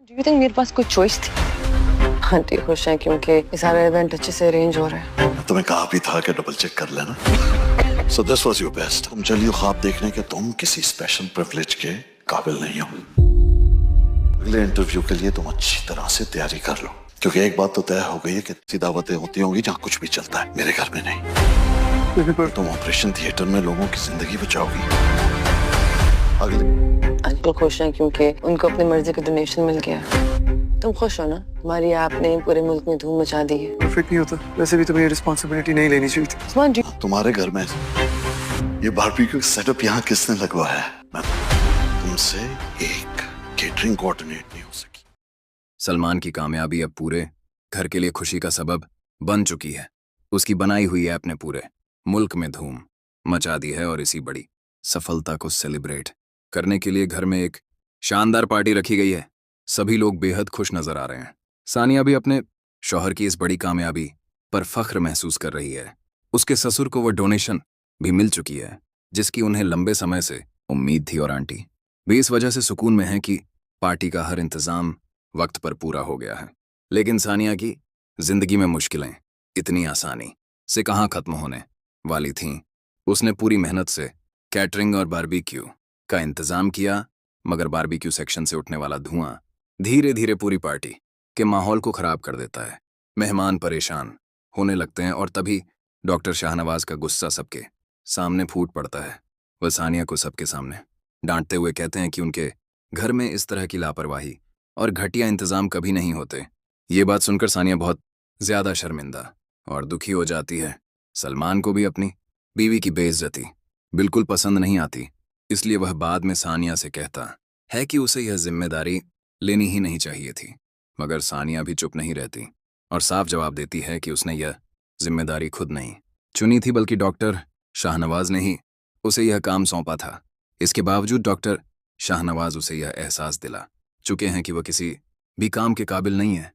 Do you think मेरे पास कोई choice थी? आंटी खुश हैं क्योंकि ये सारा इवेंट अच्छे से अरेंज हो रहा है। तुम्हें कहा भी था कि डबल चेक कर लेना। So this was your best। तुम चलिए ख्वाब देखने के तुम किसी स्पेशल प्रिविलेज के काबिल नहीं हो। अगले इंटरव्यू के लिए तुम अच्छी तरह से तैयारी कर लो, क्योंकि एक बात तो तय हो गई है कि ऐसी दावतें होती होंगी जहाँ कुछ भी चलता है, मेरे घर में नहीं। तुम ऑपरेशन थिएटर में लोगों की जिंदगी बचाओगी। अगले अंकल खुश हैं क्योंकि उनको अपनी मर्जी का डोनेशन मिल गया। तुम खुश हो ना? तुम्हारी ऐप ने पूरे मुल्क में धूम मचा दी है। फिट नहीं होता, वैसे भी तुम्हें ये रिस्पॉन्सिबिलिटी नहीं लेनी चाहिए थी। उस्मान जी, तुम्हारे घर में ये बारबेक्यू सेटअप यहाँ किसने लगवाया है? मैं तुमसे एक केटरिंग कोऑर्डिनेट नहीं हो सकी। सलमान की कामयाबी अब पूरे घर के लिए खुशी का सबब बन चुकी है। उसकी बनाई हुई ऐप ने पूरे मुल्क में धूम मचा दी है और इसी बड़ी सफलता को सेलिब्रेट करने के लिए घर में एक शानदार पार्टी रखी गई है। सभी लोग बेहद खुश नजर आ रहे हैं। सानिया भी अपने शौहर की इस बड़ी कामयाबी पर फख्र महसूस कर रही है। उसके ससुर को वो डोनेशन भी मिल चुकी है जिसकी उन्हें लंबे समय से उम्मीद थी, और आंटी भी इस वजह से सुकून में है कि पार्टी का हर इंतजाम वक्त पर पूरा हो गया है। लेकिन सानिया की जिंदगी में मुश्किलें इतनी आसानी से कहाँ खत्म होने वाली थीं। उसने पूरी मेहनत से कैटरिंग और बारबेक्यू का इंतजाम किया, मगर बारबेक्यू सेक्शन से उठने वाला धुआं धीरे धीरे पूरी पार्टी के माहौल को खराब कर देता है। मेहमान परेशान होने लगते हैं और तभी डॉक्टर शाहनवाज का गुस्सा सबके सामने फूट पड़ता है। वह सानिया को सबके सामने डांटते हुए कहते हैं कि उनके घर में इस तरह की लापरवाही और घटिया इंतजाम कभी नहीं होते। ये बात सुनकर सानिया बहुत ज्यादा शर्मिंदा और दुखी हो जाती है। सलमान को भी अपनी बीवी की बेइज्जती बिल्कुल पसंद नहीं आती, इसलिए वह बाद में सानिया से कहता है कि उसे यह जिम्मेदारी लेनी ही नहीं चाहिए थी। मगर सानिया भी चुप नहीं रहती और साफ जवाब देती है कि उसने यह जिम्मेदारी खुद नहीं चुनी थी, बल्कि डॉक्टर शाहनवाज ने ही उसे यह काम सौंपा था। इसके बावजूद डॉक्टर शाहनवाज उसे यह एहसास दिला चुके हैं कि वह किसी भी काम के काबिल नहीं है।